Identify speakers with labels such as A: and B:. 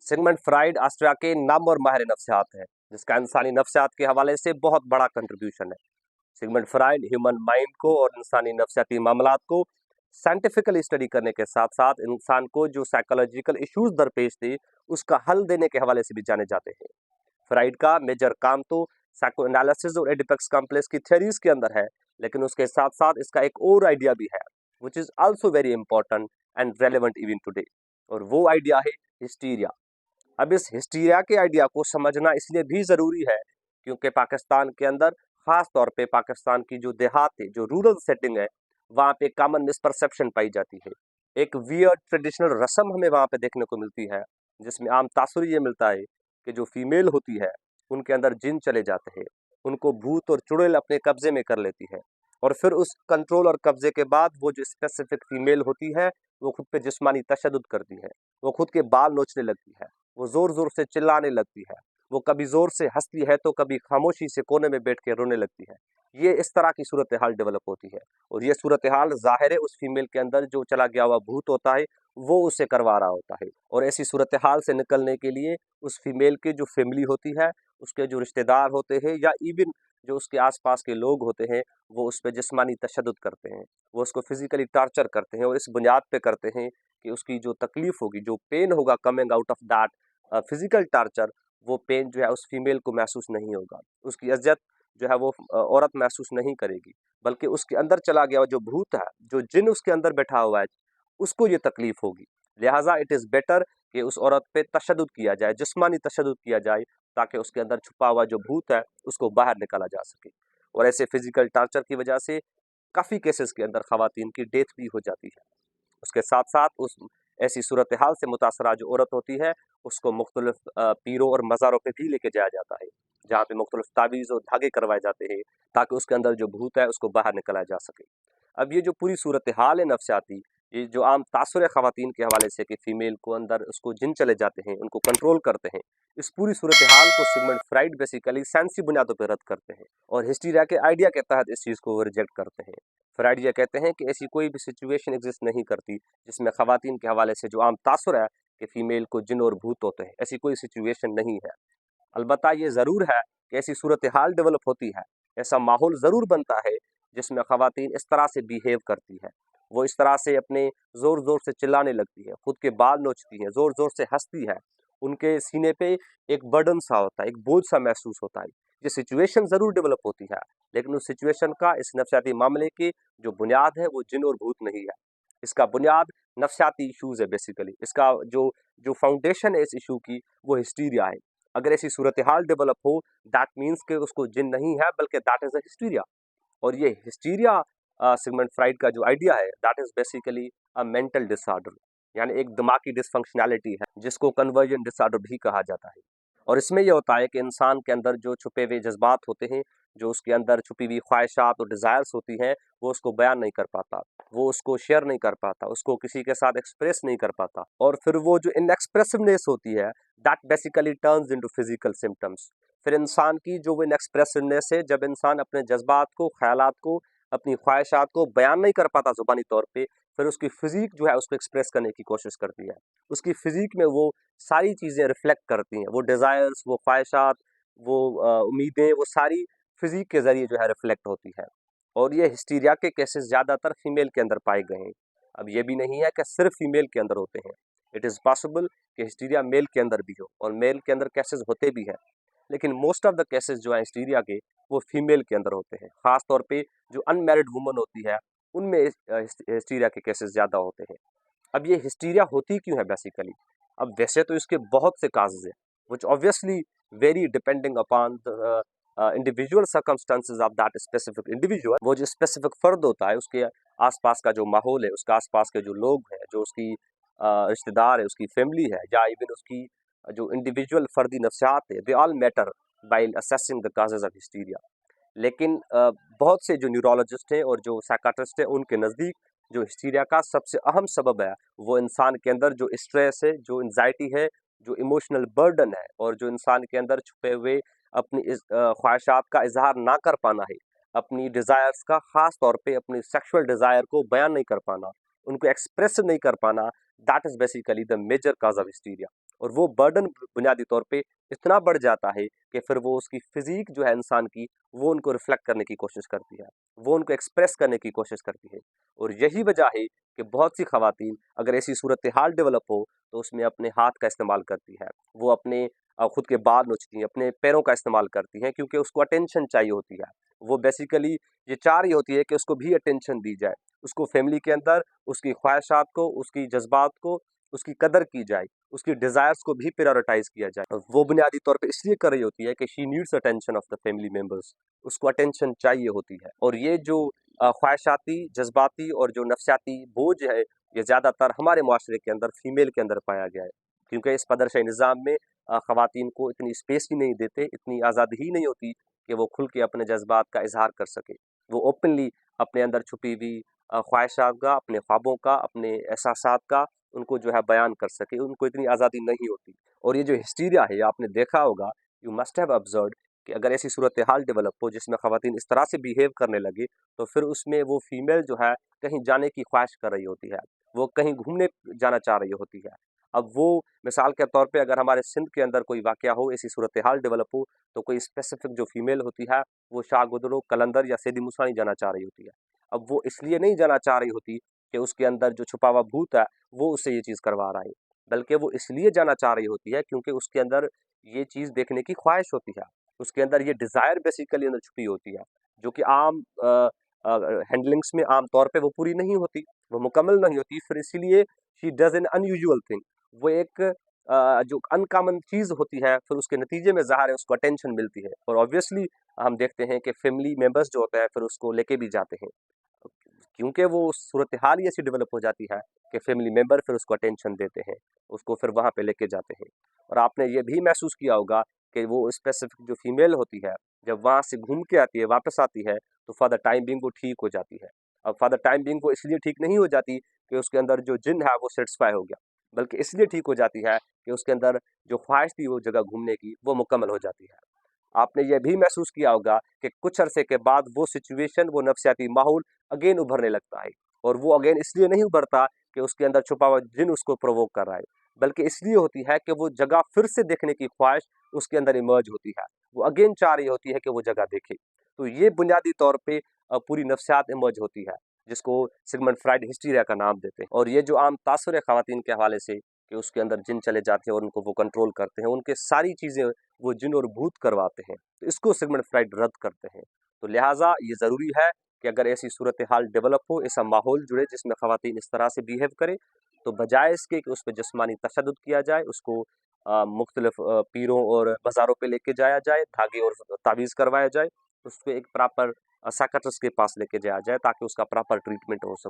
A: Sigmund Freud Austria के नामवर माहिर नफ्सियात हैं, जिसका इंसानी नफ्सियात के हवाले से बहुत बड़ा कंट्रीब्यूशन है। सिगमंड फ्राइड ह्यूमन माइंड को और इंसानी नफ्सियाती मामलात को साइंटिफिकली स्टडी करने के साथ साथ इंसान को जो साइकोलॉजिकल इश्यूज दरपेश थे उसका हल देने के हवाले से भी जाने जाते हैं। फ्राइड का मेजर काम तो साइको एनालिसिस और एडिपेक्स कॉम्प्लेक्स की थ्योरीज के अंदर है, लेकिन उसके साथ साथ इसका एक और आइडिया भी है which is also very important and relevant even today, और वो आइडिया है हिस्टीरिया। अब इस हिस्टीरिया के आइडिया को समझना इसलिए भी ज़रूरी है क्योंकि पाकिस्तान के अंदर, ख़ास तौर पे पाकिस्तान की जो देहात है, जो रूरल सेटिंग है, वहाँ पे कॉमन मिसपरसेप्शन पाई जाती है। एक वियर्ड ट्रेडिशनल रस्म हमें वहाँ पे देखने को मिलती है, जिसमें आम तासुर ये मिलता है कि जो फीमेल होती है उनके अंदर जिन चले जाते हैं, उनको भूत और चुड़ैल अपने कब्जे में कर लेती है, और फिर उस कंट्रोल और कब्जे के बाद वो जो स्पेसिफिक फीमेल होती है वो खुद पे जिस्मानी तशद्दुद करती है, वो खुद के बाल नोचने लगती है, वो जोर जोर से चिल्लाने लगती है, वो कभी जोर से हंसती है तो कभी खामोशी से कोने में बैठ के रोने लगती है। ये इस तरह की सूरत हाल डेवलप होती है, और ये सूरत हाल ज़ाहिर है उस फीमेल के अंदर जो चला गया हुआ भूत होता है वो उसे करवा रहा होता है। और ऐसी सूरत हाल से निकलने के लिए उस फीमेल की जो फैमिली होती है, उसके जो रिश्तेदार होते हैं, या इवन जो उसके आसपास के लोग होते हैं, वो उस पर जिस्मानी तशद्दुद करते हैं, वो उसको फिजिकली टॉर्चर करते हैं, और इस बुनियाद पे करते हैं कि उसकी जो तकलीफ होगी, जो पेन होगा coming out of that physical torture, वो पेन जो है उस फीमेल को महसूस नहीं होगा, उसकी अज़ियत जो है वो औरत महसूस नहीं करेगी, बल्कि उसके अंदर चला गया हुआ जो भूत है, जो जिन उसके अंदर बैठा हुआ है, उसको ये तकलीफ होगी। लिहाजा इट इज़ बेटर कि उस औरत पे तशद्दुद किया जाए, जिस्मानी तशद्दुद किया जाए, ताकि उसके अंदर छुपा हुआ जो भूत है उसको बाहर निकाला जा सके। और ऐसे फिजिकल टॉर्चर की वजह से काफ़ी केसेस के अंदर खवातीन की डेथ भी हो जाती है। उसके साथ साथ उस ऐसी सूरत हाल से मुतासरा जो औरत होती है उसको मुख्तलिफ पीरों और मज़ारों पे भी लेके जाया जाता है, जहाँ पे मुख्तलिफ तावीज़ और धागे करवाए जाते हैं ताकि उसके अंदर जो भूत है उसको बाहर निकाला जा सके। अब ये जो पूरी सूरत हाल है नफ्सियाती, ये जो आम तासुर है ख़वातीन के हवाले से कि फ़ीमेल को अंदर उसको जिन चले जाते हैं, उनको कंट्रोल करते हैं, इस पूरी सूरत हाल को सिगमंड फ्राइड बेसिकली साइंसी बुनियादों पर रद्द करते हैं और हिस्टीरिया के आइडिया के तहत इस चीज़ को वो रिजेक्ट करते हैं। फ्राइड ये कहते हैं कि ऐसी कोई भी सिचुएशन एग्जिस्ट नहीं करती जिसमें ख़वातीन के हवाले से जो आम तासुर है कि फ़ीमेल को जिन और भूत होते हैं, ऐसी कोई सिचुएशन नहीं है। अलबत्ता ये ज़रूर है कि ऐसी सूरत हाल डेवलप होती है, ऐसा माहौल ज़रूर बनता है जिसमें ख़वातीन इस तरह से बिहेव करती है, वो इस तरह से अपने ज़ोर ज़ोर से चिल्लाने लगती है, खुद के बाल नोचती हैं, ज़ोर ज़ोर से हंसती है, उनके सीने पे एक बर्डन सा होता है, एक बोझ सा महसूस होता है। ये सिचुएशन ज़रूर डेवलप होती है, लेकिन उस सिचुएशन का इस नफ्सियाती मामले की जो बुनियाद है वो जिन और भूत नहीं है। इसका बुनियाद नफ्सियाती इश्यूज़ है बेसिकली। इसका जो जो फाउंडेशन है इस इशू की वो हिस्टीरिया है। अगर ऐसी सूरत हाल डेवलप हो, दैट मीन्स कि उसको जिन नहीं है बल्कि दैट इज़ अ हिस्टीरिया। और ये हिस्टीरिया सिगमंड फ्राइड का जो आइडिया है that is basically a mental disorder, यानी एक दिमागी डिसफंक्शनैलिटी है जिसको कन्वर्जन डिसऑर्डर भी कहा जाता है। और इसमें ये होता है कि इंसान के अंदर जो छुपे हुए जज्बात होते हैं, जो उसके अंदर छुपी हुई ख्वाहिशात और डिज़ायर्स होती हैं, वो उसको बयान नहीं कर पाता, वो उसको शेयर नहीं कर पाता, उसको किसी के साथ एक्सप्रेस नहीं कर पाता, और फिर वो जो इनएक्सप्रेसिवनेस होती है that basically turns into physical symptoms. फिर इंसान की जो वो इनएक्सप्रेसिवनेस है, जब इंसान अपने जज्बात को, ख्यालात को, अपनी ख्वाहिशात को बयान नहीं कर पाता ज़ुबानी तौर पे, फिर उसकी फ़िज़ीक जो है उसको एक्सप्रेस करने की कोशिश करती है। उसकी फ़िज़ीक में वो सारी चीज़ें रिफ्लेक्ट करती हैं, वो डिज़ायर्स, वो ख्वाहिशात, वो उम्मीदें, वो सारी फ़िज़ीक के ज़रिए जो है रिफ्लेक्ट होती है। और ये हिस्टीरिया के केसेस ज़्यादातर फीमेल के अंदर पाए गए हैं। अब ये भी नहीं है कि सिर्फ फीमेल के अंदर होते हैं, इट इज़ पॉसिबल कि हिस्टीरिया मेल के अंदर भी हो, और मेल के अंदर केसेस होते भी हैं, लेकिन मोस्ट ऑफ द केसेस जो हैं हिस्टीरिया के वो फीमेल के अंदर होते हैं। ख़ास तौर पे जो अनमैरिड वुमन होती है उनमें हिस्टीरिया के केसेस ज़्यादा होते हैं। अब ये हिस्टीरिया होती क्यों है बेसिकली? अब वैसे तो इसके बहुत से काज़ेज़ हैं, which obviously very depending upon the individual circumstances of that specific individual. वो जो स्पेसिफिक फ़र्द होता है उसके आस-पास का जो माहौल है, उसके आस-पास के जो लोग हैं, जो उसकी रिश्तेदार है, उसकी फैमिली है, या इवन उसकी जो इंडिविजुअल फ़र्दी नफ्सियात है, they all matter while assessing the causes of hysteria. लेकिन बहुत से जो न्यूरोलॉजिस्ट हैं और जो साइकियाट्रिस्ट हैं उनके नज़दीक जो हिस्टीरिया का सबसे अहम सबब है वो इंसान के अंदर जो स्ट्रेस है, जो एंजाइटी है, जो इमोशनल बर्डन है, और जो इंसान के अंदर छुपे हुए अपनी इस ख्वाहिशात का इजहार ना कर पाना है, अपनी डिज़ायर्स का, ख़ास तौर पे अपनी सेक्सुअल डिज़ायर को बयान नहीं कर पाना, उनको एक्सप्रेस नहीं कर पाना, that is basically the major cause of hysteria. और वो बर्डन बुनियादी तौर पे इतना बढ़ जाता है कि फिर वो उसकी फिजिक जो है इंसान की, वो उनको रिफ्लेक्ट करने की कोशिश करती है, वो उनको एक्सप्रेस करने की कोशिश करती है। और यही वजह है कि बहुत सी खवातीन अगर ऐसी सूरत हाल डेवलप हो तो उसमें अपने हाथ का इस्तेमाल करती है, वो अपने खुद के बाल नोचती हैं, अपने पैरों का इस्तेमाल करती हैं, क्योंकि उसको अटेंशन चाहिए होती है। वो बेसिकली ये चाह रही होती है कि उसको भी अटेंशन दी जाए, उसको फैमिली के अंदर उसकी ख्वाहिशात को, उसकी जज्बात को, उसकी कदर की जाए, उसकी डिजायर्स को भी प्रायोरिटाइज किया जाए। और वो बुनियादी तौर पे इसलिए कर रही होती है कि she needs attention of the family members, उसको अटेंशन चाहिए होती है। और ये जो ख्वाहिशाती, जज्बाती और जो नफ्सियाती बोझ है, ये ज़्यादातर हमारे माशरे के अंदर फीमेल के अंदर पाया गया है, क्योंकि इस पदरशाही निज़ाम में ख़वातीन को इतनी स्पेस ही नहीं देते, इतनी आज़ादी ही नहीं होती कि वो खुल के अपने जज्बात का इजहार कर सके। वो ओपनली अपने अंदर छुपी हुई ख्वाहिशात का, अपने ख्वाबों का, अपने एहसासात का उनको जो है बयान कर सके, उनको इतनी आज़ादी नहीं होती। और ये जो हिस्टीरिया है, आपने देखा होगा, यू मस्ट हैव ऑब्जर्व्ड कि अगर ऐसी सूरत हाल डेवलप हो जिसमें ख़वातीन इस तरह से बिहेव करने लगे, तो फिर उसमें वो फीमेल जो है कहीं जाने की ख्वाहिश कर रही होती है, वो कहीं घूमने जाना चाह रही होती है। अब वो मिसाल के तौर पे अगर हमारे सिंध के अंदर कोई वाक़या हो, ऐसी सूरत हाल डेवलप हो, तो कोई स्पेसिफिक जो फीमेल होती है, वो शाह गुदरो, कलंदर या सैदी मूसा जाना चाह रही होती है। अब वो इसलिए नहीं जाना चाह रही होती कि उसके अंदर जो छुपा हुआ भूत है, वो उससे ये चीज़ करवा रहा है, बल्कि वो इसलिए जाना चाह रही होती है क्योंकि उसके अंदर ये चीज़ देखने की ख्वाहिश होती है। उसके अंदर ये डिज़ायर बेसिकली अंदर छुपी होती है, जो कि आम हैंडलिंग्स में आम तौर पे वो पूरी नहीं होती, वो मुकम्मल नहीं होती, फिर इसीलिए she does N unusual thing. वो एक जो अनकॉमन चीज़ होती है, फिर उसके नतीजे में ज़ाहिर है उसको अटेंशन मिलती है, और ऑब्वियसली हम देखते हैं कि फैमिली मेंबर्स जो होते हैं फिर उसको लेके भी जाते हैं, क्योंकि वो सूरत हाल ही ऐसी डेवलप हो जाती है कि फैमिली मेंबर फिर उसको अटेंशन देते हैं, उसको फिर वहाँ पे लेके जाते हैं। और आपने ये भी महसूस किया होगा कि वो स्पेसिफिक जो फीमेल होती है, जब वहाँ से घूम के आती है, वापस आती है, तो फॉर द टाइम बीइंग वो ठीक हो जाती है। अब फॉर द टाइम बीइंग वो इसलिए ठीक नहीं हो जाती कि उसके अंदर जो जिन है वो सेटिस्फाई हो गया, बल्कि इसलिए ठीक हो जाती है कि उसके अंदर जो ख्वाहिश थी वो जगह घूमने की, वो मुकम्मल हो जाती है। आपने ये भी महसूस किया होगा कि कुछ अरसे के बाद वो सिचुएशन, वो नफ्सियाती माहौल अगेन उभरने लगता है, और वो अगेन इसलिए नहीं उभरता कि उसके अंदर छुपा हुआ जिन उसको प्रोवोक कर रहा है, बल्कि इसलिए होती है कि वो जगह फिर से देखने की ख्वाहिश उसके अंदर इमर्ज होती है, वो अगेन चाह रही होती है कि वो जगह देखे। तो ये बुनियादी तौर पे पूरी नफ्सियात इमर्ज होती है, जिसको सिगमंड फ्राइड हिस्टीरिया का नाम देते हैं। और ये जो आम तासुर है ख़वातीन के हवाले से कि उसके अंदर जिन चले जाते हैं और उनको वो कंट्रोल करते हैं, उनके सारी चीज़ें वो जिन और भूत करवाते हैं, तो इसको सिगमंड फ्राइड रद्द करते हैं। तो लिहाजा ये ज़रूरी है कि अगर ऐसी सूरत हाल डेवलप हो, ऐसा माहौल जुड़े जिसमें ख़वातीन इस तरह से बिहेव करें, तो बजाय इसके कि उस पे जिस्मानी तशद्दुद किया जाए, उसको मुख्तलिफ पीरों और बाज़ारों पे लेके जाया जाए, धागे और तावीज़ करवाया जाए, उसको एक प्रॉपर साइकियाट्रिस्ट के पास लेके जाया जाए ताकि उसका प्रॉपर ट्रीटमेंट हो सके।